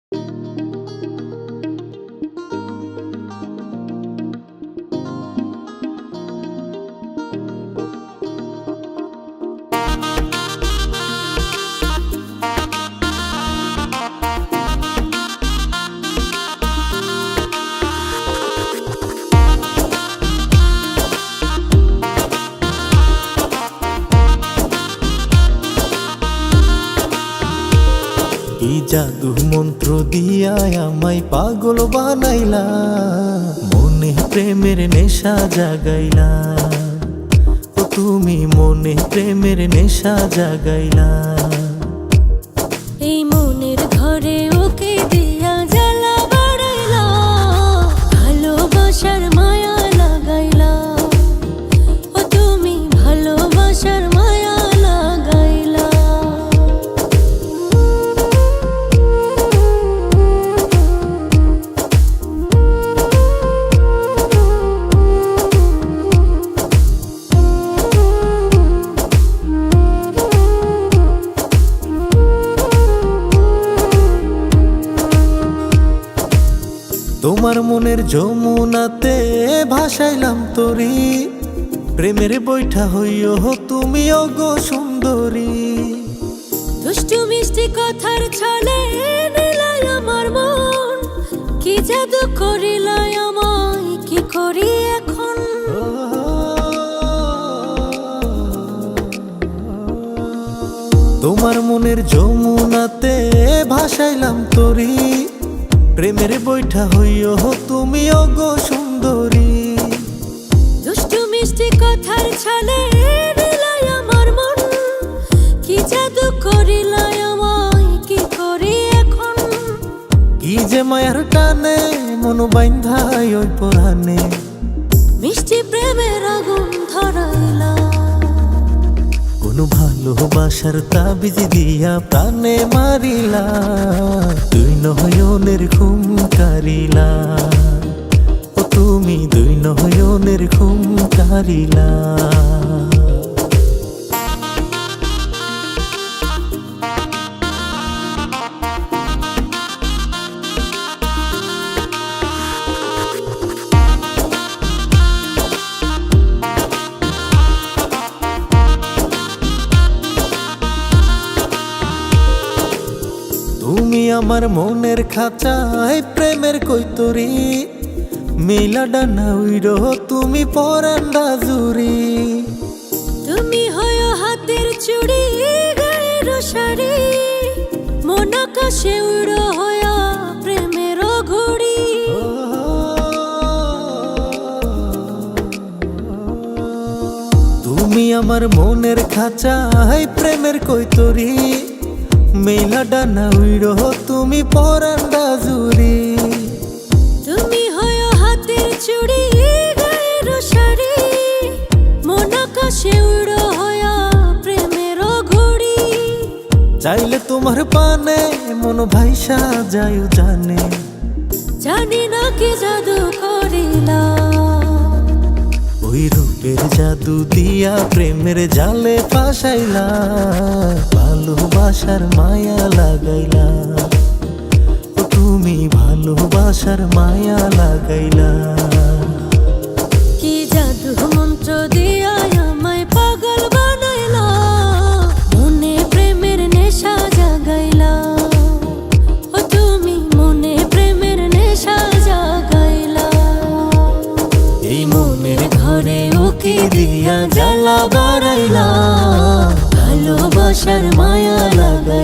কি জাদু মন্ত্র দিয়া আমায় পাগল বানাইলা, মনে প্রেমের নেশা জাগাইলা। ও তুমি মনে প্রেমের নেশা জাগাইলা। এই মনের ঘরে ওকে দিয়া জ্বালা বাড়াইলা, ভালোবাসার মায়া লাগাইলা। ও তুমি ভালোবাসার মায়া লাগাইলা। তোমার মনের যমুনাতে ভাসাইলাম তরি, প্রেমের বৈঠা হইও তুমি ওগো সুন্দরী। দুষ্টু মিষ্টি কথার ছলে নিলাই আমার মন, কি জাদু করিলাই আমায়, কি করি এখন। তোমার মনের যমুনাতে ভাসাইলাম তরি, প্রেমের বৈঠা হইও তুমি ওগো সুন্দরী। দুষ্টু মিষ্টি কথার ছলে নিলাই আমার মন, কি জাদু করিলাই আমায়, কি করি এখন। কি যে মায়ার টানে মন বাইন্ধাই ওই পরাণে, মিষ্টি প্রেমের আগুন ধরাইলা। কোন ভালোবাসার তাবিজ দিয়া প্রাণে মারিলা, দুই নয়নের ঘুম কারিলা। ও তুমি দুই নয়নের ঘুম কারিলা। তুমি আমার মনের খাঁচায় প্রেমের কৈতরি, মেলা ডানা উইরো তুমি পরান্ডা জুরি। তুমি হয় হাতের চুড়ি গায়ের শাড়ি, মন আকাশে উড়ো হয়া প্রেমের ঘুড়ি। তুমি আমার মনের খাঁচায় প্রেমের কৈতরি, মেলা ডানা উইরো তুমি পরান্ডা জুরি। তুমি হয় হাতের চুড়ি গায়ের শাড়ি, মন আকাশে উড়ো হয়া প্রেমের ঘুড়ি। চাইলে তোমার পানে মন ভাইসা যায় জানে, জানি না কি জাদু করিলা। ওই রূপের জাদু দিয়া প্রেমের জালে ফাঁসাইলা, ভালোবাসার মায়া লাগাইলা। ও তুমি ভালোবাসার মায়া লাগাইলা। কি জাদু মন্ত্র দিয়া আমায় পাগল বানাইলা, মনে প্রেমের নেশা জাগাইলা। ও তুমি মনে প্রেমের নেশা জাগাইলা। এই মনের ঘরে ওকে দিয়া জ্বালা বাড়াইলা, ভালোবাসার মায়া লাগাইলা।